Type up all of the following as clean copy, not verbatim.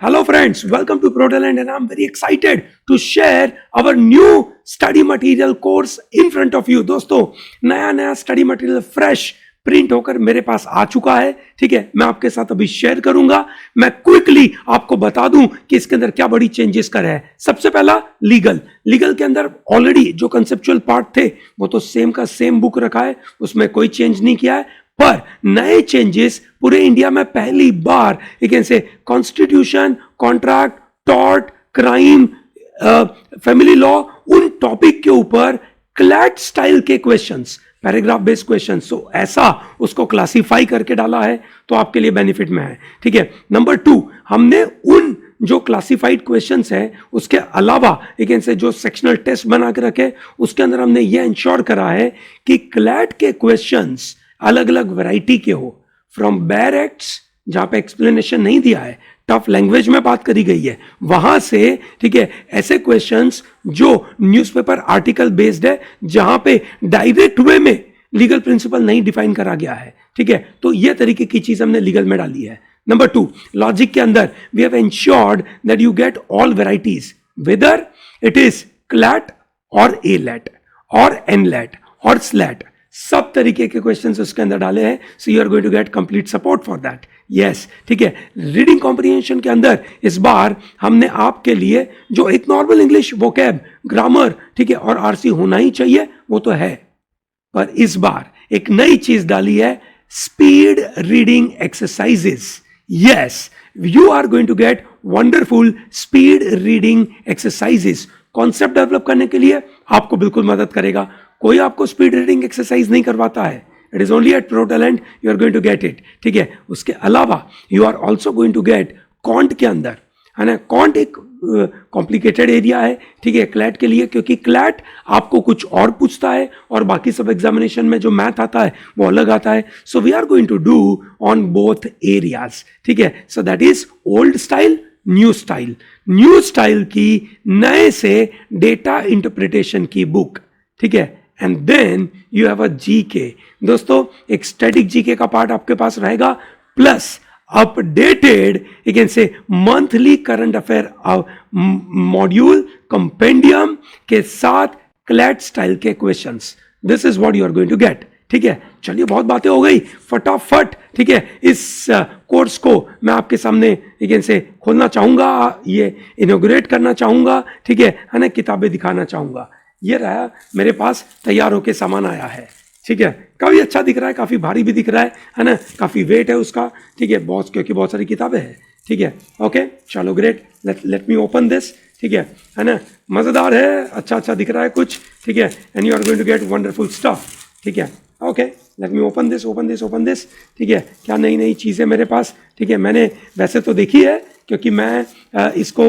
Hello friends, welcome to ProTalent and I'm very excited to share our new study material course in front of you. दोस्तों नया study material fresh print होकर मेरे पास आ चुका है. ठीक है, मैं आपके साथ अभी शेयर करूंगा. मैं क्विकली आपको बता दूं कि इसके अंदर क्या बड़ी चेंजेस कर है. सबसे पहला लीगल के अंदर ऑलरेडी जो कंसेप्चुअल पार्ट थे वो तो सेम का सेम बुक रखा है, उसमें कोई चेंज नहीं किया है. पर नए चेंजेस पूरे इंडिया में पहली बार से constitution, contract, tort, crime, family law, उन टॉपिक के ऊपर क्लैट स्टाइल के क्वेश्चंस, पैराग्राफ बेस्ड क्वेश्चंस, सो ऐसा उसको क्लासिफाई करके डाला है तो आपके लिए बेनिफिट में है. ठीक है. नंबर 2, हमने उन जो क्लासिफाइड क्वेश्चंस है उसके अलावा से जो सेक्शनल टेस्ट बना के रखे उसके अंदर हमने ये इंश्योर करा है कि क्लैट के क्वेश्चंस अलग अलग वैरायटी के हो. फ्रॉम बेयर एक्ट्स जहां पे एक्सप्लेनेशन नहीं दिया है, टफ लैंग्वेज में बात करी गई है, वहां से ठीक है ऐसे क्वेश्चंस जो न्यूज़पेपर आर्टिकल बेस्ड है जहां पे डायरेक्ट वे में लीगल प्रिंसिपल नहीं डिफाइन करा गया है. ठीक है, तो ये तरीके की चीज हमने लीगल में डाली है. नंबर 2, लॉजिक के अंदर we have ensured that you get all varieties whether it is CLAT और ए लेट और एन लेट और स्लैट, सब तरीके के क्वेश्चंस उसके अंदर डाले हैं. So you are going to get complete support for that. Yes, ठीक है. रीडिंग कॉम्प्रिहेंशन के अंदर इस बार हमने आपके लिए जो एक नॉर्मल इंग्लिश वोकैब, ग्रामर, ठीक है, और आरसी होना ही चाहिए वो तो है, पर इस बार एक नई चीज डाली है, speed reading exercises. Yes, you are going to get wonderful speed reading exercises. Concept develop करने के लिए आपको बिल्कुल मदद करेगा. कोई आपको स्पीड रीडिंग एक्सरसाइज नहीं करवाता है. It is only at Protalent you are going to get it. ठीक है. उसके अलावा you are also going to get content के अंदर, है ना. कॉन्ट एक कॉम्प्लिकेटेड एरिया है, ठीक है, क्लैट के लिए, क्योंकि क्लैट आपको कुछ और पूछता है और बाकी सब एग्जामिनेशन में जो मैथ आता है वो अलग आता है. So we are going to do on both areas. ठीक है. So that is old style, new style. New style की नए से डेटा इंटरप्रिटेशन की बुक. ठीक है. And then you have a GK. दोस्तों एक स्टैटिक जीके का पार्ट आपके पास रहेगा, plus updated monthly current affair module compendium के साथ क्लैट स्टाइल के questions. This is what you are going to get. ठीक है. चलिए बहुत बातें हो गई, फटाफट ठीक है इस कोर्स को मैं आपके सामने से खोलना चाहूंगा, ये इनोग्रेट करना चाहूंगा. ठीक है ना. किताबें दिखाना चाहूंगा. ये रहा मेरे पास तैयार होके सामान आया है. ठीक है. काफी अच्छा दिख रहा है, काफी भारी भी दिख रहा है ना, काफी वेट है उसका. ठीक है, बहुत, क्योंकि बहुत सारी किताबें हैं. ठीक है. ओके, चलो great. Late me open this. ठीक है ना. मजेदार है, अच्छा दिख रहा है कुछ. ठीक है. And you are going to get wonderful stuff. ठीक है. Okay, let me open this. ठीक है. क्या नई नई चीज़ें मेरे पास. ठीक है. मैंने वैसे तो देखी है, क्योंकि मैं इसको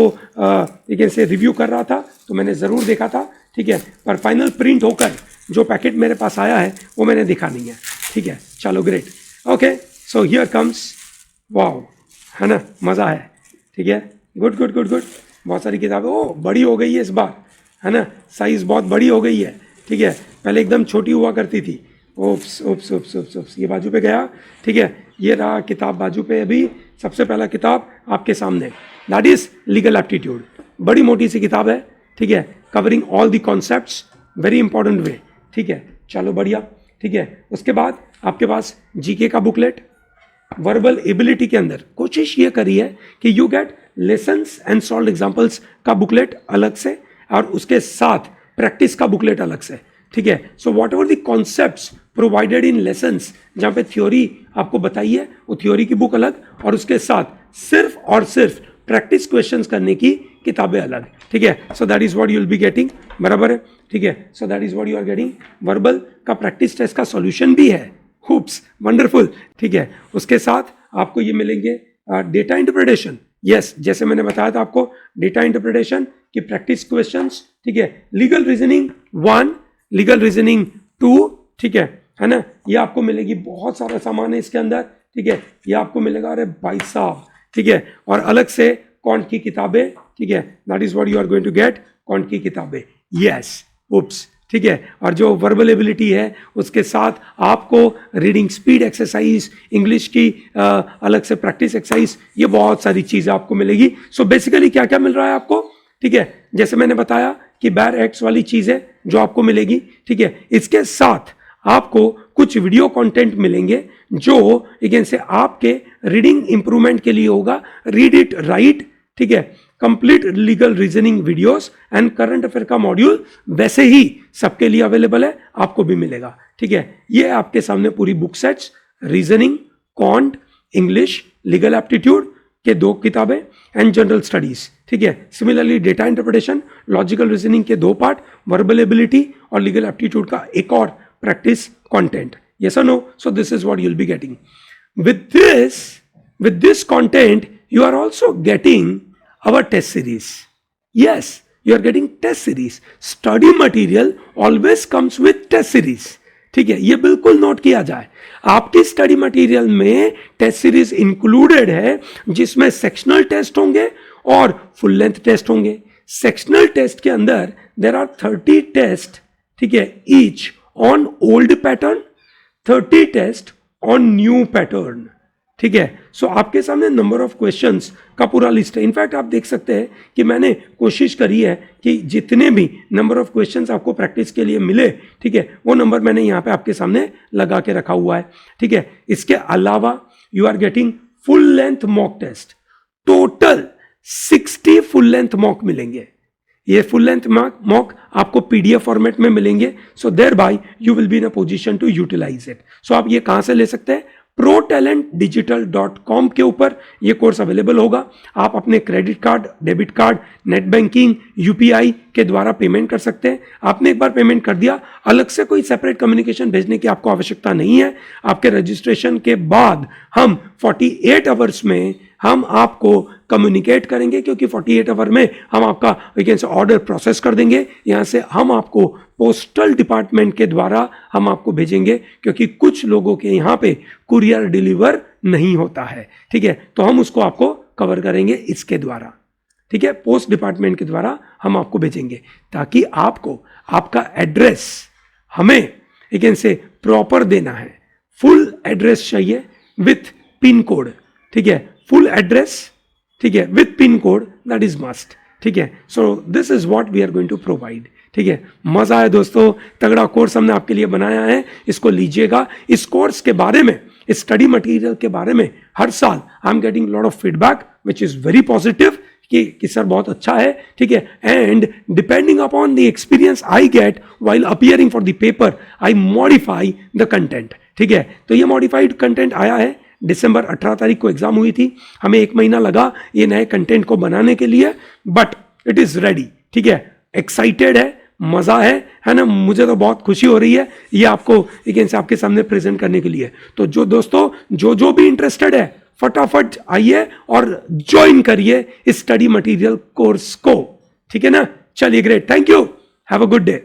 से रिव्यू कर रहा था तो मैंने ज़रूर देखा था. ठीक है. पर फाइनल प्रिंट होकर जो पैकेट मेरे पास आया है वो मैंने देखा नहीं है. ठीक है. चलो great. Okay, so here comes. Wow, है ना, मज़ा है. ठीक है. गुड. बहुत सारी किताबें. ओ, बड़ी हो गई है इस बार, है ना. साइज़ बहुत बड़ी हो गई है. ठीक है. पहले एकदम छोटी हुआ करती थी. ओप्स, ये बाजू पे गया. ठीक है. ये रहा किताब बाजू पे. अभी सबसे पहला किताब आपके सामने, दैट इज लीगल एप्टीट्यूड. बड़ी मोटी सी किताब है. ठीक है. Covering all the concepts, very important way. ठीक है. चलो बढ़िया. ठीक है. उसके बाद आपके पास जीके का बुकलेट. वर्बल एबिलिटी के अंदर कोशिश ये करी है कि you get lessons and solve examples का बुकलेट अलग से, और उसके साथ प्रैक्टिस का बुकलेट अलग से. ठीक है. So what ever the concepts provided in lessons, जहाँ पे थ्योरी आपको बताई है, वो थ्योरी की बुक अलग, और उसके साथ सिर्फ और सिर्फ प्रैक्टिस क्वेश्चंस करने की किताबें अलग. ठीक है. So that is what you will be getting. बराबर है. ठीक है. So that is what you are getting. Verbal का प्रैक्टिस टेस्ट का सॉल्यूशन भी है. Whoops, wonderful. ठीक है. उसके साथ आपको ये मिलेंगे डेटा इंटरप्रिटेशन. यस, जैसे मैंने बताया था आपको, डेटा इंटरप्रिटेशन की प्रैक्टिस क्वेश्चंस. ठीक है. Legal reasoning 1, legal reasoning 2. ठीक है ना. ये आपको मिलेगी. बहुत सारा सामान है इसके अंदर. ठीक है. ये आपको मिलेगा. अरे भाई साहब. ठीक है. और अलग से कॉन्ट की किताबें. ठीक है. That is what you are going to get, कॉन्ट की किताबें. यस. उप्स. ठीक है, और जो वर्बल एबिलिटी है उसके साथ आपको रीडिंग स्पीड एक्सरसाइज, इंग्लिश की अलग से प्रैक्टिस एक्सरसाइज, ये बहुत सारी चीज़ें आपको मिलेगी। सो बेसिकली क्या क्या मिल रहा है आपको, ठीक है, जैसे मैंने बताया कि बैर एक्ट्स वाली चीज़ है जो आपको मिलेगी, ठीक है। इसके साथ आपको कुछ वीडियो कंटेंट मिलेंगे जो अगेन से आपके रीडिंग इंप्रूवमेंट के लिए होगा। रीड इट राइट, ठीक है, complete legal reasoning videos and current affair का मॉड्यूल वैसे ही सबके लिए अवेलेबल है, आपको भी मिलेगा, ठीक है। ये आपके सामने पूरी book sets, reasoning, can't, English, legal aptitude के 2 किताबें एंड जनरल स्टडीज, ठीक है। Similarly data interpretation, logical reasoning के 2 पार्ट, वर्बल एबिलिटी और लीगल एप्टीट्यूड का एक और practice content. Yes or no? So this is what you'll be getting. With this content, you are also getting our test series. Yes, you are getting test series. Study material always comes with test series. ठीक है, ये बिल्कुल note किया जाए। आपकी study material में test series included है जिसमें सेक्शनल टेस्ट होंगे और फुल लेंथ टेस्ट होंगे। सेक्शनल टेस्ट के अंदर देयर आर 30 टेस्ट, ठीक है, each on old pattern, 30 test on new pattern, ठीक है। सो आपके सामने नंबर ऑफ क्वेश्चंस का पूरा लिस्ट है। इनफैक्ट आप देख सकते हैं कि मैंने कोशिश करी है कि जितने भी नंबर ऑफ क्वेश्चंस आपको प्रैक्टिस के लिए मिले, ठीक है, वो नंबर मैंने यहाँ पे आपके सामने लगा के रखा हुआ है, ठीक है। इसके अलावा you are getting full length mock test, total 60 full length mock मिलेंगे। ये फुल लेंथ मॉक आपको पीडीएफ फॉर्मेट में मिलेंगे। So thereby you will be in a position to utilise it. So आप ये कहां से ले सकते हैं, protalentdigital.com के ऊपर ये कोर्स अवेलेबल होगा। आप अपने credit card, debit card, net banking, UPI के द्वारा पेमेंट कर सकते हैं। आपने एक बार पेमेंट कर दिया, अलग से कोई सेपरेट कम्युनिकेशन भेजने की आपको आवश्यकता नहीं है। आपके रजिस्ट्रेशन के बाद हम 48 आवर्स में हम आपको कम्युनिकेट करेंगे, क्योंकि 48 आवर में हम आपका वैकेंसी ऑर्डर प्रोसेस कर देंगे। यहाँ से हम आपको पोस्टल डिपार्टमेंट के द्वारा हम आपको भेजेंगे, क्योंकि कुछ लोगों के यहाँ पे कुरियर डिलीवर नहीं होता है, ठीक है, तो हम उसको आपको कवर करेंगे इसके द्वारा, ठीक है। पोस्ट डिपार्टमेंट के द्वारा हम आपको भेजेंगे, ताकि आपको आपका एड्रेस हमें अगेन से प्रॉपर देना है। फुल एड्रेस चाहिए विथ पिन कोड, ठीक है, फुल एड्रेस, ठीक है, with pin code, that is must, ठीक है। So this is what we are going to provide, ठीक है। मजा है दोस्तों, तगड़ा कोर्स हमने आपके लिए बनाया है, इसको लीजिएगा। इस कोर्स के बारे में, इस स्टडी मटेरियल के बारे में हर साल I am getting lot of feedback which is very positive कि सर बहुत अच्छा है, ठीक है। And depending upon the experience I get while appearing for the paper, I modify the content, ठीक है। तो ये मॉडिफाइड कंटेंट आया है। दिसंबर 18 तारीख को एग्जाम हुई थी, हमें 1 महीना लगा ये नए कंटेंट को बनाने के लिए, बट इट इज रेडी, ठीक है। एक्साइटेड है, मजा है ना। मुझे तो बहुत खुशी हो रही है ये आपको अगेन से आपके सामने प्रेजेंट करने के लिए। तो जो दोस्तों जो भी इंटरेस्टेड है, फटाफट आइए और ज्वाइन करिए इस स्टडी मटेरियल कोर्स को, ठीक है ना। चलिए, great, thank you, have a good day.